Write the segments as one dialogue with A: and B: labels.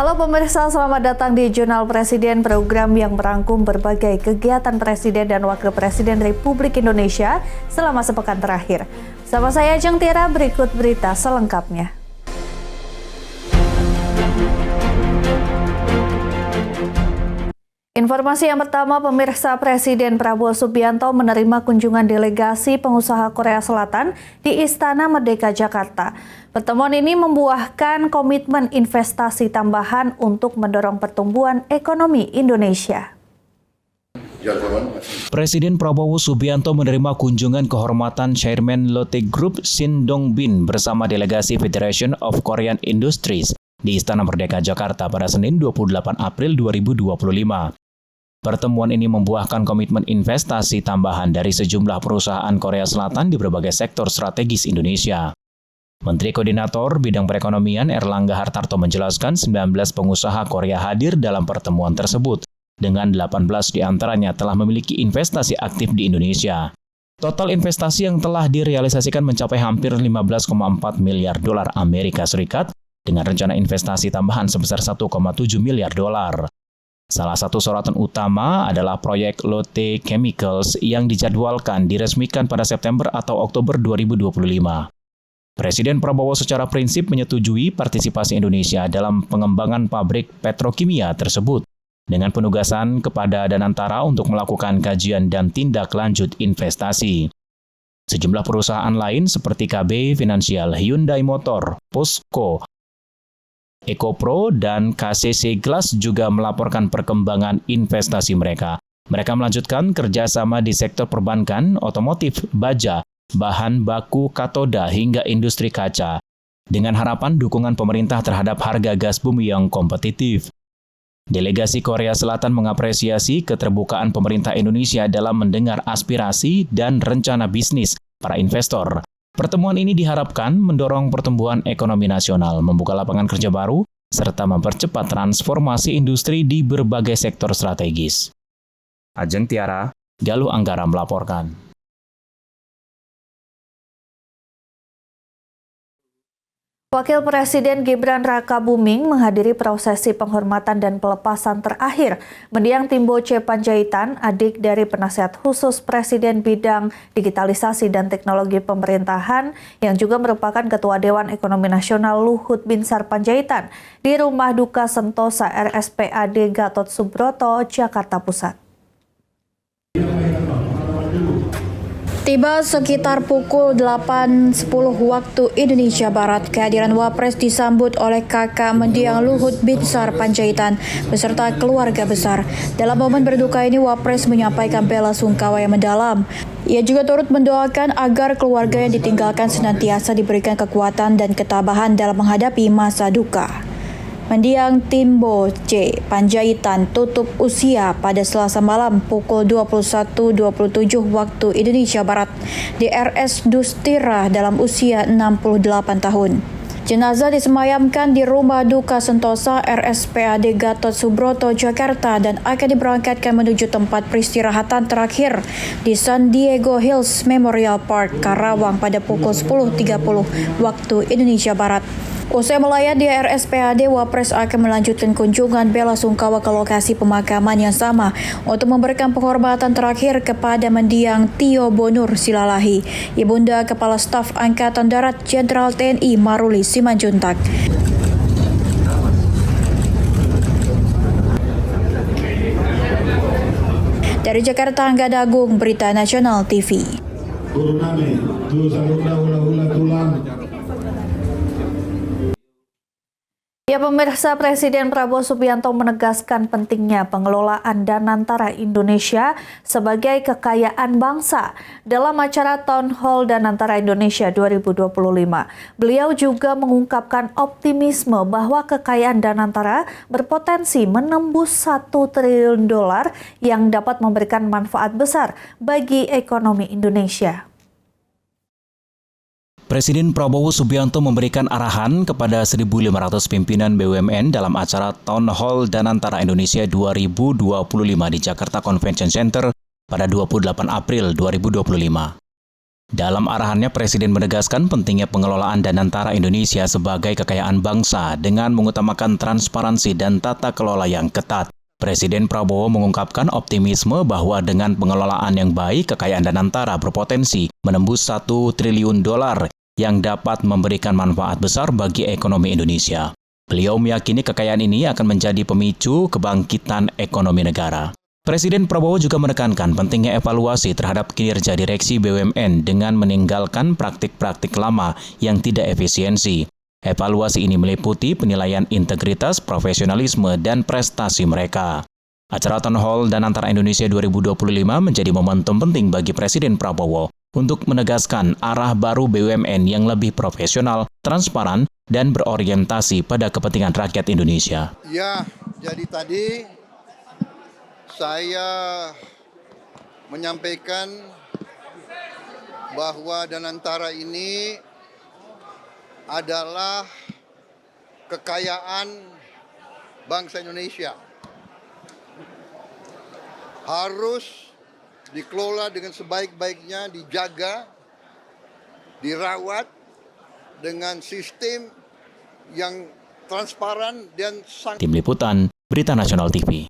A: Halo pemirsa, selamat datang di Jurnal Presiden, program yang merangkum berbagai kegiatan Presiden dan Wakil Presiden Republik Indonesia selama sepekan terakhir. Bersama saya Ajeng Tiara, berikut berita selengkapnya. Informasi yang pertama, pemirsa, Presiden Prabowo Subianto menerima kunjungan delegasi pengusaha Korea Selatan di Istana Merdeka Jakarta. Pertemuan ini membuahkan komitmen investasi tambahan untuk mendorong pertumbuhan ekonomi Indonesia.
B: Presiden Prabowo Subianto menerima kunjungan kehormatan Chairman Lotte Group Shin Dong-bin bersama delegasi Federation of Korean Industries di Istana Merdeka Jakarta pada Senin 28 April 2025. Pertemuan ini membuahkan komitmen investasi tambahan dari sejumlah perusahaan Korea Selatan di berbagai sektor strategis Indonesia. Menteri Koordinator Bidang Perekonomian Erlangga Hartarto menjelaskan 19 pengusaha Korea hadir dalam pertemuan tersebut, dengan 18 diantaranya telah memiliki investasi aktif di Indonesia. Total investasi yang telah direalisasikan mencapai hampir 15,4 miliar dolar Amerika Serikat, dengan rencana investasi tambahan sebesar 1,7 miliar dolar. Salah satu sorotan utama adalah proyek Lotte Chemicals yang dijadwalkan diresmikan pada September atau Oktober 2025. Presiden Prabowo secara prinsip menyetujui partisipasi Indonesia dalam pengembangan pabrik petrokimia tersebut dengan penugasan kepada Danantara untuk melakukan kajian dan tindak lanjut investasi. Sejumlah perusahaan lain seperti KB Financial, Hyundai Motor, POSCO, EcoPro, dan KCC Glass juga melaporkan perkembangan investasi mereka. Mereka melanjutkan kerjasama di sektor perbankan, otomotif, baja, bahan baku katoda, hingga industri kaca, dengan harapan dukungan pemerintah terhadap harga gas bumi yang kompetitif. Delegasi Korea Selatan mengapresiasi keterbukaan pemerintah Indonesia dalam mendengar aspirasi dan rencana bisnis para investor. Pertemuan ini diharapkan mendorong pertumbuhan ekonomi nasional, membuka lapangan kerja baru, serta mempercepat transformasi industri di berbagai sektor strategis. Ajeng Tiara, Galuh Anggara melaporkan.
A: Wakil Presiden Gibran Rakabuming menghadiri prosesi penghormatan dan pelepasan terakhir mendiang Timbo C. Panjaitan, adik dari Penasihat Khusus Presiden Bidang Digitalisasi dan Teknologi Pemerintahan yang juga merupakan Ketua Dewan Ekonomi Nasional Luhut Binsar Panjaitan di Rumah Duka Sentosa RSPAD Gatot Subroto, Jakarta Pusat.
C: Tiba sekitar pukul 8.10 waktu Indonesia Barat, kehadiran Wapres disambut oleh kakak mendiang Luhut Binsar Panjaitan beserta keluarga besar. Dalam momen berduka ini, Wapres menyampaikan bela sungkawa yang mendalam. Ia juga turut mendoakan agar keluarga yang ditinggalkan senantiasa diberikan kekuatan dan ketabahan dalam menghadapi masa duka. Mendiang Timbo C. Panjaitan tutup usia pada Selasa malam pukul 21.27 waktu Indonesia Barat di RS Dustira dalam usia 68 tahun. Jenazah disemayamkan di Rumah Duka Sentosa RSPAD Gatot Subroto, Jakarta dan akan diberangkatkan menuju tempat peristirahatan terakhir di San Diego Hills Memorial Park, Karawang pada pukul 10.30 waktu Indonesia Barat. Usai melayat di RSPAD, Wapres akan melanjutkan kunjungan bela sungkawa ke lokasi pemakaman yang sama untuk memberikan penghormatan terakhir kepada mendiang Tio Bonur Silalahi, Ibunda Kepala Staf Angkatan Darat Jenderal TNI Maruli Simanjuntak. Dari Jakarta, Angga Dagung, Berita Nasional TV.
A: Ya pemirsa, Presiden Prabowo Subianto menegaskan pentingnya pengelolaan Danantara Indonesia sebagai kekayaan bangsa dalam acara Town Hall Danantara Indonesia 2025. Beliau juga mengungkapkan optimisme bahwa kekayaan Danantara berpotensi menembus $1 triliun yang dapat memberikan manfaat besar bagi ekonomi Indonesia.
B: Presiden Prabowo Subianto memberikan arahan kepada 1.500 pimpinan BUMN dalam acara Town Hall Danantara Indonesia 2025 di Jakarta Convention Center pada 28 April 2025. Dalam arahannya, Presiden menegaskan pentingnya pengelolaan Danantara Indonesia sebagai kekayaan bangsa dengan mengutamakan transparansi dan tata kelola yang ketat. Presiden Prabowo mengungkapkan optimisme bahwa dengan pengelolaan yang baik, kekayaan Danantara berpotensi menembus $1 triliun yang dapat memberikan manfaat besar bagi ekonomi Indonesia. Beliau meyakini kekayaan ini akan menjadi pemicu kebangkitan ekonomi negara. Presiden Prabowo juga menekankan pentingnya evaluasi terhadap kinerja direksi BUMN dengan meninggalkan praktik-praktik lama yang tidak efisiensi. Evaluasi ini meliputi penilaian integritas, profesionalisme, dan prestasi mereka. Acara Town Hall Danantara Indonesia 2025 menjadi momentum penting bagi Presiden Prabowo untuk menegaskan arah baru BUMN yang lebih profesional, transparan, dan berorientasi pada kepentingan rakyat Indonesia.
D: Ya, jadi tadi saya menyampaikan bahwa Danantara ini adalah kekayaan bangsa Indonesia. Harus dikelola dengan sebaik-baiknya, dijaga, dirawat dengan sistem yang transparan dan sangat.
B: Tim Liputan, Berita Nasional TV.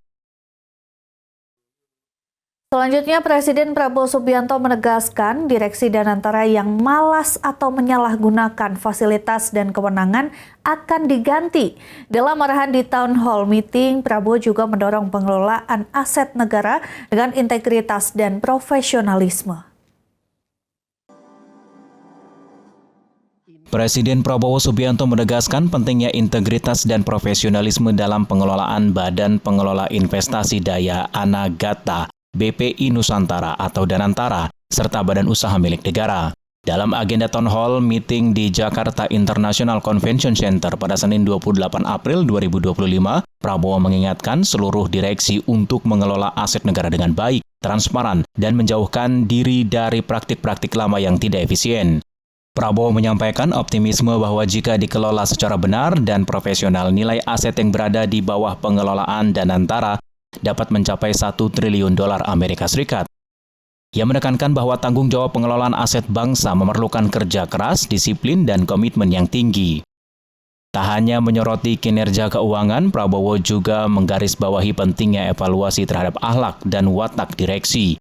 A: Selanjutnya, Presiden Prabowo Subianto menegaskan direksi Danantara yang malas atau menyalahgunakan fasilitas dan kewenangan akan diganti. Dalam arahan di Town Hall Meeting, Prabowo juga mendorong pengelolaan aset negara dengan integritas dan profesionalisme.
B: Presiden Prabowo Subianto menegaskan pentingnya integritas dan profesionalisme dalam pengelolaan Badan Pengelola Investasi Daya Anagata BPI Nusantara atau Danantara, serta badan usaha milik negara. Dalam agenda Town Hall Meeting di Jakarta International Convention Center pada Senin 28 April 2025, Prabowo mengingatkan seluruh direksi untuk mengelola aset negara dengan baik, transparan, dan menjauhkan diri dari praktik-praktik lama yang tidak efisien. Prabowo menyampaikan optimisme bahwa jika dikelola secara benar dan profesional, nilai aset yang berada di bawah pengelolaan Danantara dapat mencapai $1 triliun Amerika Serikat. Ia menekankan bahwa tanggung jawab pengelolaan aset bangsa memerlukan kerja keras, disiplin, dan komitmen yang tinggi. Tak hanya menyoroti kinerja keuangan, Prabowo juga menggarisbawahi pentingnya evaluasi terhadap akhlak dan watak direksi.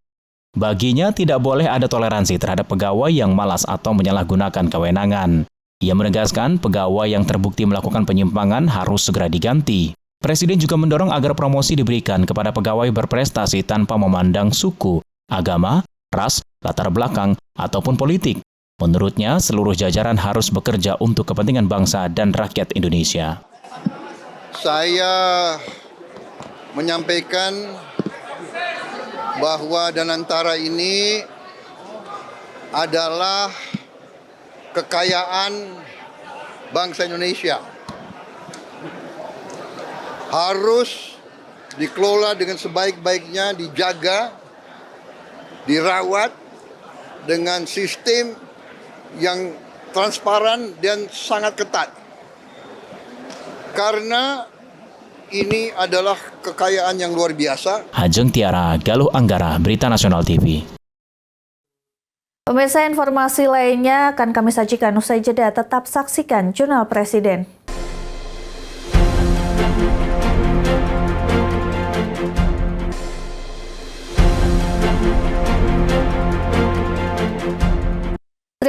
B: Baginya tidak boleh ada toleransi terhadap pegawai yang malas atau menyalahgunakan kewenangan. Ia menegaskan pegawai yang terbukti melakukan penyimpangan harus segera diganti. Presiden juga mendorong agar promosi diberikan kepada pegawai berprestasi tanpa memandang suku, agama, ras, latar belakang, ataupun politik. Menurutnya, seluruh jajaran harus bekerja untuk kepentingan bangsa dan rakyat Indonesia.
D: Saya menyampaikan bahwa Danantara ini adalah kekayaan bangsa Indonesia. Harus dikelola dengan sebaik-baiknya, dijaga, dirawat dengan sistem yang transparan dan sangat ketat. Karena ini adalah kekayaan yang luar biasa.
B: Hajeng Tiara, Galuh Anggara, Berita Nasional TV.
A: Pemirsa, informasi lainnya akan kami sajikan usai jeda. Tetap saksikan Jurnal Presiden.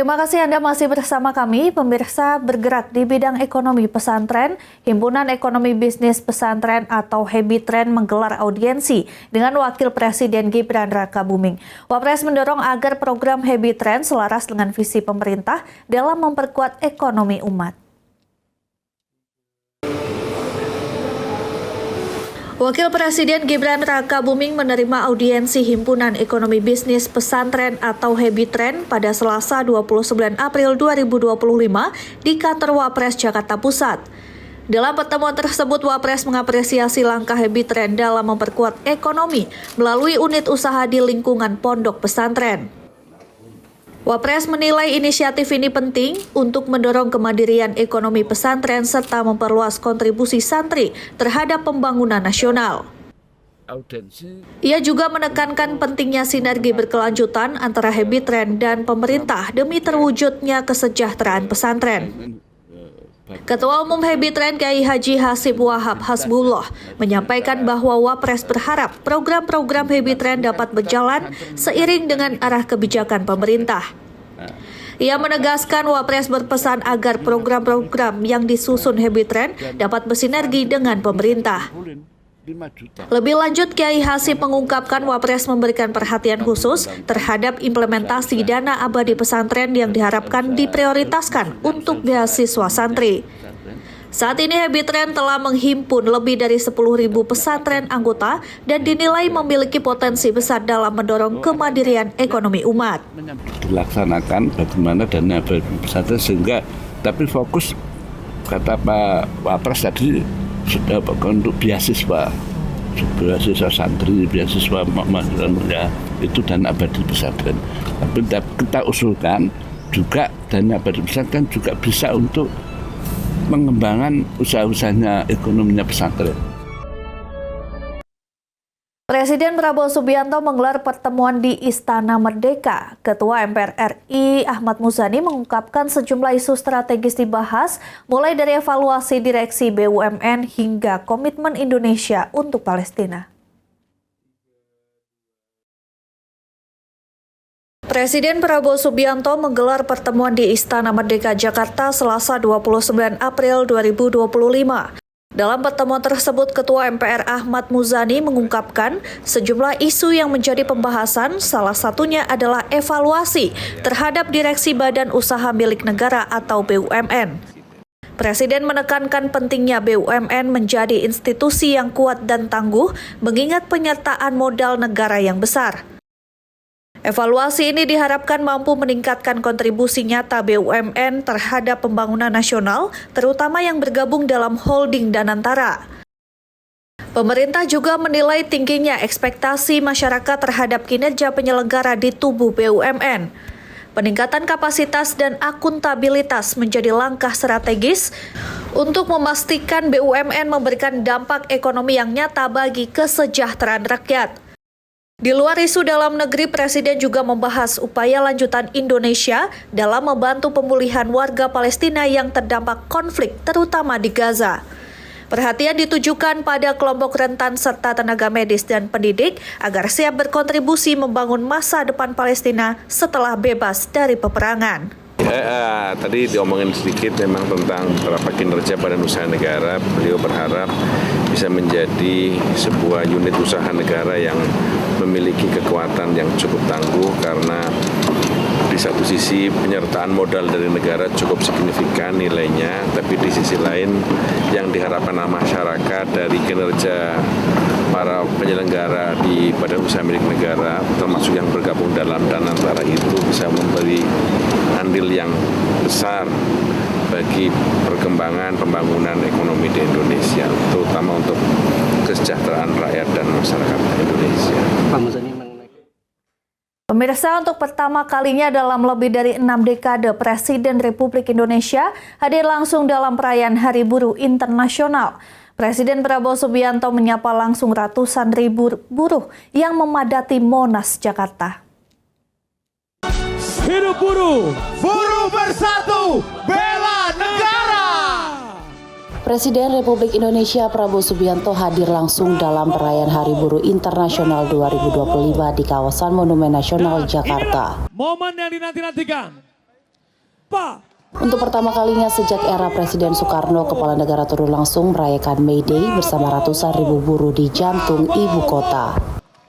A: Terima kasih Anda masih bersama kami, pemirsa. Bergerak di bidang ekonomi pesantren, Himpunan Ekonomi Bisnis Pesantren atau HEBITREN menggelar audiensi dengan Wakil Presiden Gibran Rakabuming. Wapres mendorong agar program HEBITREN selaras dengan visi pemerintah dalam memperkuat ekonomi umat. Wakil Presiden Gibran Rakabuming menerima audiensi Himpunan Ekonomi Bisnis Pesantren atau HEBITREN pada Selasa 29 April 2025 di kantor Wapres Jakarta Pusat. Dalam pertemuan tersebut, Wapres mengapresiasi langkah HEBITREN dalam memperkuat ekonomi melalui unit usaha di lingkungan pondok pesantren. Wapres menilai inisiatif ini penting untuk mendorong kemandirian ekonomi pesantren serta memperluas kontribusi santri terhadap pembangunan nasional. Ia juga menekankan pentingnya sinergi berkelanjutan antara Hebitren dan pemerintah demi terwujudnya kesejahteraan pesantren. Ketua Umum Hebitren Kiai Haji Hasib Wahab Hasbullah menyampaikan bahwa Wapres berharap program-program Hebitren dapat berjalan seiring dengan arah kebijakan pemerintah. Ia menegaskan Wapres berpesan agar program-program yang disusun Hebitren dapat bersinergi dengan pemerintah. Lebih lanjut, Kiai Hasib mengungkapkan Wapres memberikan perhatian khusus terhadap implementasi dana abadi pesantren yang diharapkan diprioritaskan untuk beasiswa santri. Saat ini Hebitren telah menghimpun lebih dari 10.000 pesantren anggota dan dinilai memiliki potensi besar dalam mendorong kemandirian ekonomi umat.
E: Dilaksanakan bagaimana dana abadi pesantren sehingga tapi fokus kata Pak Wapres tadi sudah untuk beasiswa santri, beasiswa ya, itu dana abadi pesantren. Tapi kita usulkan juga dana abadi pesantren juga bisa untuk mengembangkan usaha-usahanya ekonominya pesantren.
A: Presiden Prabowo Subianto menggelar pertemuan di Istana Merdeka. Ketua MPR RI Ahmad Muzani mengungkapkan sejumlah isu strategis dibahas, mulai dari evaluasi direksi BUMN hingga komitmen Indonesia untuk Palestina. Presiden Prabowo Subianto menggelar pertemuan di Istana Merdeka Jakarta Selasa 29 April 2025. Dalam pertemuan tersebut, Ketua MPR Ahmad Muzani mengungkapkan sejumlah isu yang menjadi pembahasan, salah satunya adalah evaluasi terhadap direksi badan usaha milik negara atau BUMN. Presiden menekankan pentingnya BUMN menjadi institusi yang kuat dan tangguh, mengingat penyertaan modal negara yang besar. Evaluasi ini diharapkan mampu meningkatkan kontribusi nyata BUMN terhadap pembangunan nasional, terutama yang bergabung dalam holding Danantara. Pemerintah juga menilai tingginya ekspektasi masyarakat terhadap kinerja penyelenggara di tubuh BUMN. Peningkatan kapasitas dan akuntabilitas menjadi langkah strategis untuk memastikan BUMN memberikan dampak ekonomi yang nyata bagi kesejahteraan rakyat. Di luar isu dalam negeri, Presiden juga membahas upaya lanjutan Indonesia dalam membantu pemulihan warga Palestina yang terdampak konflik, terutama di Gaza. Perhatian ditujukan pada kelompok rentan serta tenaga medis dan pendidik agar siap berkontribusi membangun masa depan Palestina setelah bebas dari peperangan.
F: Tadi diomongin sedikit memang tentang beberapa kinerja badan usaha negara. Beliau berharap bisa menjadi sebuah unit usaha negara yang memiliki kekuatan yang cukup tangguh karena di satu sisi penyertaan modal dari negara cukup signifikan nilainya, tapi di sisi lain yang diharapkan masyarakat dari kinerja para penyelenggara di badan usaha milik negara, termasuk yang bergabung dalam Danantara itu bisa memberi andil yang besar bagi perkembangan pembangunan ekonomi di Indonesia, terutama untuk kesejahteraan rakyat dan masyarakat Indonesia.
A: Pemirsa, untuk pertama kalinya dalam lebih dari 6 dekade, Presiden Republik Indonesia hadir langsung dalam perayaan Hari Buruh Internasional. Presiden Prabowo Subianto menyapa langsung ratusan ribu buruh yang memadati Monas, Jakarta.
G: Hidup buruh! Buruh bersatu! Bela negara!
H: Presiden Republik Indonesia Prabowo Subianto hadir langsung dalam perayaan Hari Buruh Internasional 2025 di kawasan Monumen Nasional Jakarta.
G: Momen yang dinanti-nantikan. Pak.
H: Untuk pertama kalinya sejak era Presiden Soekarno, Kepala Negara turun langsung merayakan May Day bersama ratusan ribu buruh di jantung ibu kota.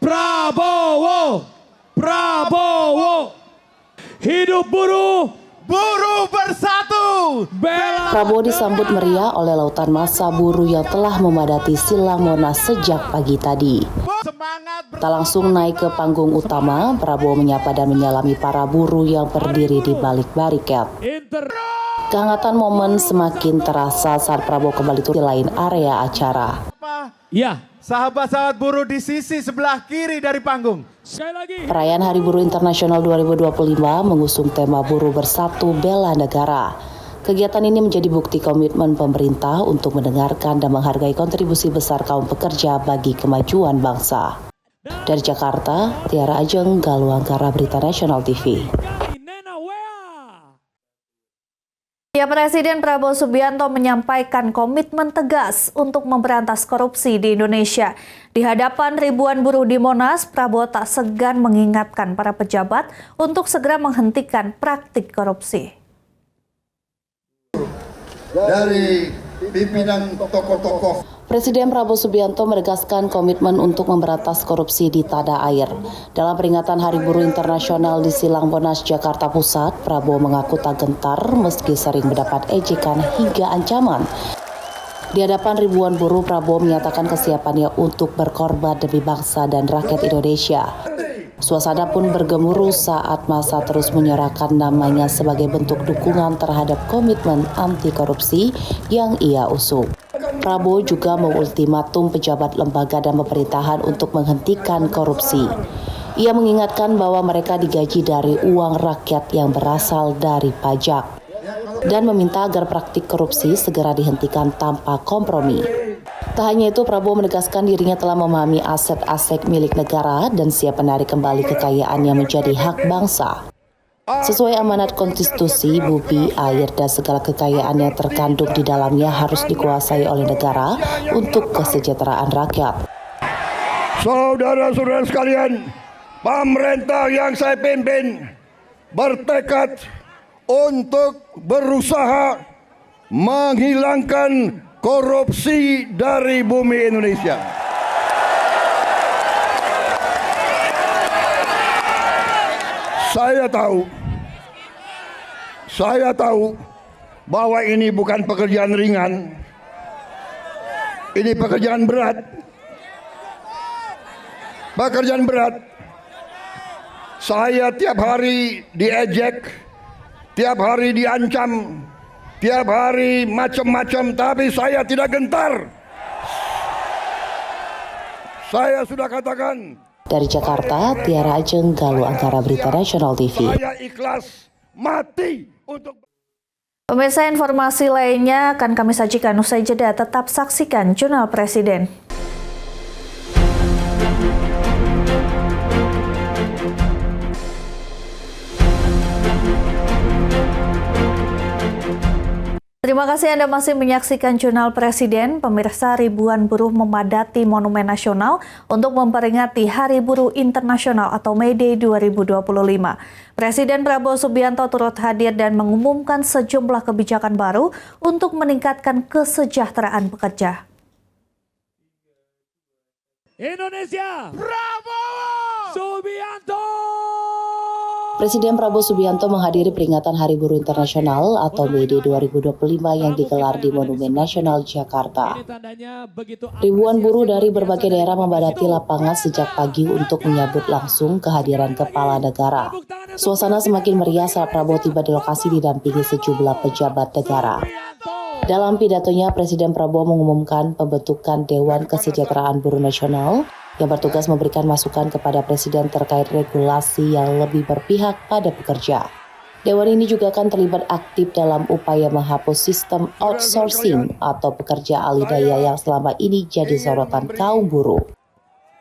G: Prabowo! Prabowo! Hidup buruh! Buruh bersatu! Bela!
H: Prabowo disambut meriah oleh lautan massa buruh yang telah memadati Silang Monas sejak pagi tadi. Tak langsung naik ke panggung utama, Prabowo menyapa dan menyalami para buruh yang berdiri di balik barikat. Kehangatan momen semakin terasa saat Prabowo kembali turun di lain area acara.
G: Ya,
I: sahabat-sahabat buruh di sisi sebelah kiri dari panggung.
G: sekali lagi.
H: Perayaan Hari Buruh Internasional 2025 mengusung tema Buruh Bersatu Bela Negara. Kegiatan ini menjadi bukti komitmen pemerintah untuk mendengarkan dan menghargai kontribusi besar kaum pekerja bagi kemajuan bangsa. Dari Jakarta, Tiara Ajeng, Galuangkara, Berita Nasional TV.
A: Ya, Presiden Prabowo Subianto menyampaikan komitmen tegas untuk memberantas korupsi di Indonesia. Di hadapan ribuan buruh di Monas, Prabowo tak segan mengingatkan para pejabat untuk segera menghentikan praktik korupsi.
D: Dari pimpinan tokoh-tokoh
H: Presiden Prabowo Subianto menegaskan komitmen untuk memberantas korupsi di tanah air. Dalam peringatan Hari Buruh Internasional di Silang Monas, Jakarta Pusat, Prabowo mengaku tak gentar meski sering mendapat ejekan hingga ancaman. Di hadapan ribuan buruh, Prabowo menyatakan kesiapannya untuk berkorban demi bangsa dan rakyat Indonesia. Suasana pun bergemuruh saat massa terus menyuarakan namanya sebagai bentuk dukungan terhadap komitmen anti korupsi yang ia usung. Prabowo juga mengultimatum pejabat lembaga dan pemerintahan untuk menghentikan korupsi. Ia mengingatkan bahwa mereka digaji dari uang rakyat yang berasal dari pajak dan meminta agar praktik korupsi segera dihentikan tanpa kompromi. Tak hanya itu, Prabowo menegaskan dirinya telah memahami aset-aset milik negara dan siap menarik kembali kekayaan yang menjadi hak bangsa. Sesuai amanat konstitusi, bumi, air, dan segala kekayaan yang terkandung di dalamnya harus dikuasai oleh negara untuk kesejahteraan rakyat.
D: saudara-saudara sekalian, pemerintah yang saya pimpin bertekad untuk berusaha menghilangkan korupsi dari bumi Indonesia. Saya tahu bahwa ini bukan pekerjaan ringan. Ini pekerjaan berat. Pekerjaan berat. Saya tiap hari diejek, tiap hari diancam, tiap hari macam-macam, tapi saya tidak gentar. Saya sudah katakan.
H: Dari Jakarta, Tiara Ajeng, Galuangkara, Berita Nasional TV.
D: Saya ikhlas mati untuk.
A: Pemirsa, informasi lainnya akan kami sajikan usai jeda. Tetap saksikan Jurnal Presiden. Terima kasih Anda masih menyaksikan Jurnal Presiden. Pemirsa, ribuan buruh memadati Monumen Nasional untuk memperingati Hari Buruh Internasional atau May Day 2025. Presiden Prabowo Subianto turut hadir dan mengumumkan sejumlah kebijakan baru untuk meningkatkan kesejahteraan pekerja.
G: Indonesia, Prabowo Subianto.
H: Presiden Prabowo Subianto menghadiri peringatan Hari Buruh Internasional atau May Day 2025 yang digelar di Monumen Nasional Jakarta. Ribuan buruh dari berbagai daerah memadati lapangan sejak pagi untuk menyambut langsung kehadiran kepala negara. Suasana semakin meriah saat Prabowo tiba di lokasi didampingi sejumlah pejabat negara. Dalam pidatonya, Presiden Prabowo mengumumkan pembentukan Dewan Kesejahteraan Buruh Nasional yang bertugas memberikan masukan kepada Presiden terkait regulasi yang lebih berpihak pada pekerja. Dewan ini juga akan terlibat aktif dalam upaya menghapus sistem outsourcing atau pekerja alih daya yang selama ini jadi sorotan kaum buruh.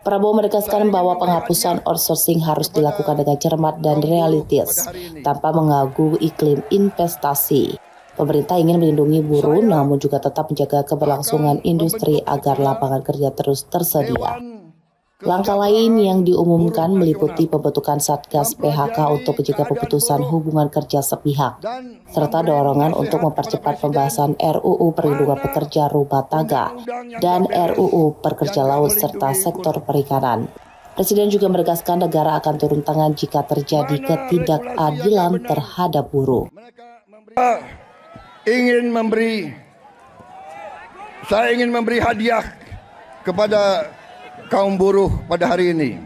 H: Prabowo menegaskan bahwa penghapusan outsourcing harus dilakukan dengan cermat dan realistis, tanpa mengganggu iklim investasi. Pemerintah ingin melindungi buruh, namun juga tetap menjaga keberlangsungan industri agar lapangan kerja terus tersedia. Langkah lain yang diumumkan meliputi pembentukan Satgas PHK untuk mencegah pemutusan hubungan kerja sepihak, serta dorongan untuk mempercepat pembahasan RUU Perlindungan Pekerja Rumah Tangga dan RUU Pekerja Laut serta sektor perikanan. Presiden juga menegaskan negara akan turun tangan jika terjadi ketidakadilan terhadap buruh.
D: Saya ingin memberi hadiah kepada kaum buruh pada hari ini.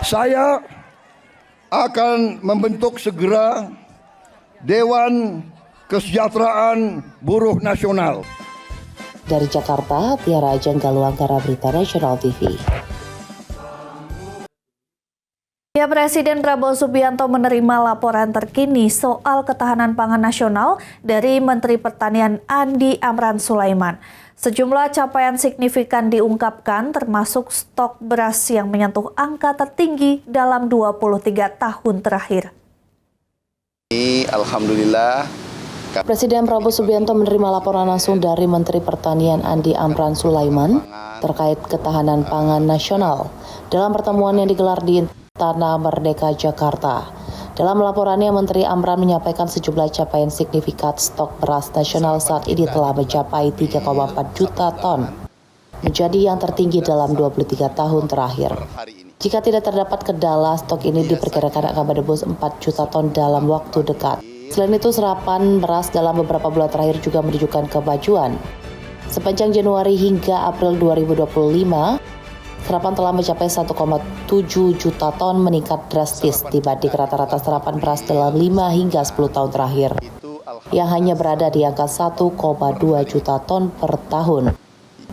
D: Saya akan membentuk segera Dewan Kesejahteraan Buruh Nasional.
H: Dari Jakarta, Tiara Ajeng, Galuangkara, Berita Nasional TV.
A: Ya, Presiden Prabowo Subianto menerima laporan terkini soal ketahanan pangan nasional dari Menteri Pertanian Andi Amran Sulaiman. Sejumlah capaian signifikan diungkapkan, termasuk stok beras yang menyentuh angka tertinggi dalam 23 tahun terakhir.
J: Alhamdulillah.
H: Presiden Prabowo Subianto menerima laporan langsung dari Menteri Pertanian Andi Amran Sulaiman terkait ketahanan pangan nasional dalam pertemuan yang digelar di Istana Merdeka, Jakarta. Dalam laporannya, Menteri Amran menyampaikan sejumlah capaian signifikan stok beras nasional saat ini telah mencapai 3,4 juta ton, menjadi yang tertinggi dalam 23 tahun terakhir. Jika tidak terdapat kendala, stok ini diperkirakan akan menembus 4 juta ton dalam waktu dekat. Selain itu, serapan beras dalam beberapa bulan terakhir juga menunjukkan kemajuan. Sepanjang Januari hingga April 2025, serapan telah mencapai 1,7 juta ton, meningkat drastis dibanding rata-rata serapan beras dalam 5 hingga 10 tahun terakhir, yang hanya berada di angka 1,2 juta ton per tahun.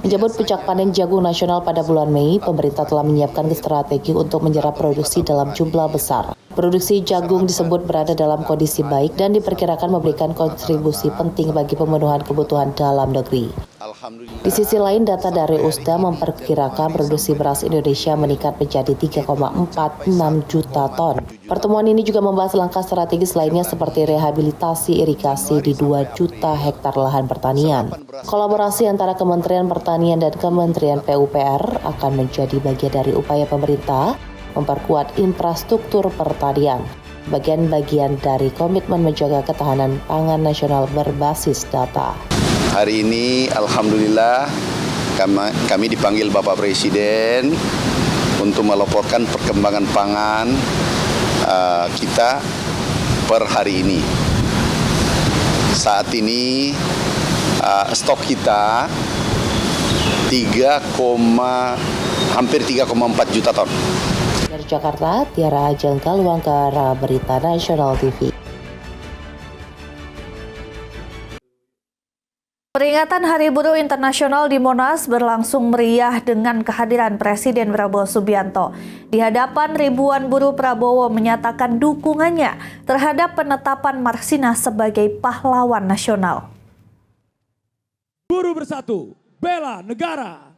H: Menyambut puncak panen jagung nasional pada bulan Mei, pemerintah telah menyiapkan strategi untuk menyerap produksi dalam jumlah besar. Produksi jagung disebut berada dalam kondisi baik dan diperkirakan memberikan kontribusi penting bagi pemenuhan kebutuhan dalam negeri. Di sisi lain, data dari USDA memperkirakan produksi beras Indonesia meningkat menjadi 3,46 juta ton. Pertemuan ini juga membahas langkah strategis lainnya seperti rehabilitasi irigasi di 2 juta hektar lahan pertanian. Kolaborasi antara Kementerian Pertanian dan Kementerian PUPR akan menjadi bagian dari upaya pemerintah memperkuat infrastruktur pertanian, bagian-bagian dari komitmen menjaga ketahanan pangan nasional berbasis data.
J: Hari ini Alhamdulillah kami dipanggil Bapak Presiden untuk melaporkan perkembangan pangan kita per hari ini. Saat ini stok kita hampir 3,4 juta ton.
H: Dari Jakarta, Tiara Ajeng Kalwangkara, Berita Nasional TV.
A: Peringatan Hari Buruh Internasional di Monas berlangsung meriah dengan kehadiran Presiden Prabowo Subianto. Di hadapan ribuan buruh, Prabowo menyatakan dukungannya terhadap penetapan Marsina sebagai pahlawan nasional.
G: Buruh bersatu, bela negara.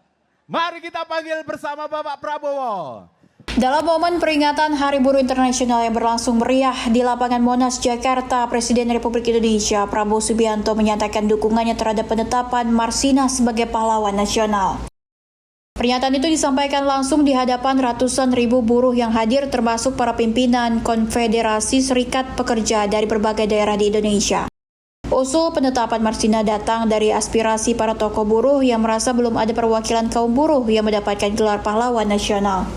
I: Mari kita panggil bersama Bapak Prabowo.
C: Dalam momen peringatan Hari Buruh Internasional yang berlangsung meriah di lapangan Monas, Jakarta, Presiden Republik Indonesia Prabowo Subianto menyatakan dukungannya terhadap penetapan Marsina sebagai pahlawan nasional. Pernyataan itu disampaikan langsung di hadapan ratusan ribu buruh yang hadir, termasuk para pimpinan Konfederasi Serikat Pekerja dari berbagai daerah di Indonesia. Usul penetapan Marsina datang dari aspirasi para tokoh buruh yang merasa belum ada perwakilan kaum buruh yang mendapatkan gelar pahlawan nasional.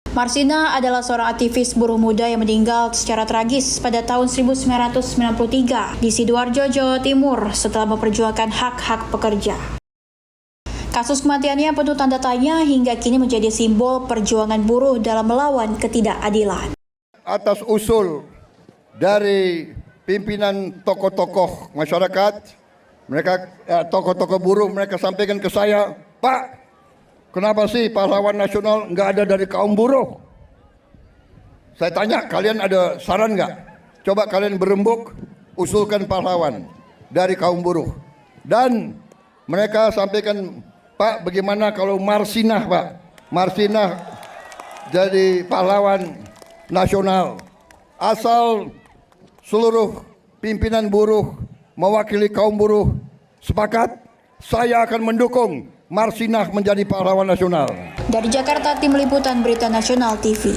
C: Marsina adalah seorang aktivis buruh muda yang meninggal secara tragis pada tahun 1993 di Sidoarjo, Jawa Timur setelah memperjuangkan hak-hak pekerja. Kasus kematiannya penuh tanda tanya hingga kini menjadi simbol perjuangan buruh dalam melawan ketidakadilan.
D: Atas usul dari pimpinan tokoh-tokoh masyarakat, mereka tokoh-tokoh buruh, mereka sampaikan ke saya, Pak, kenapa sih pahlawan nasional nggak ada dari kaum buruh? Saya tanya, kalian ada saran nggak? Coba kalian berembuk, usulkan pahlawan dari kaum buruh. Dan mereka sampaikan, Pak, bagaimana kalau Marsinah, Pak? Marsinah jadi pahlawan nasional. Asal seluruh pimpinan buruh mewakili kaum buruh sepakat, saya akan mendukung Marsinah menjadi pahlawan nasional.
C: Dari Jakarta, Tim Liputan Berita Nasional TV.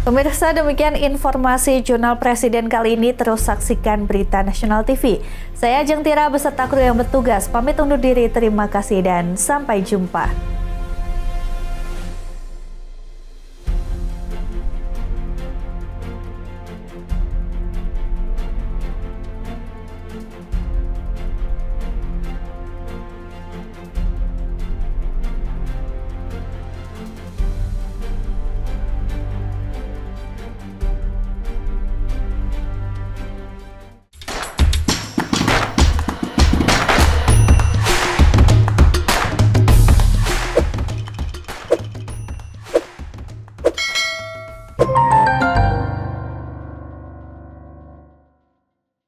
A: Pemirsa, demikian informasi Jurnal Presiden kali ini. Terus saksikan Berita Nasional TV. Saya Ajeng Tira beserta kru yang bertugas pamit undur diri. Terima kasih dan sampai jumpa.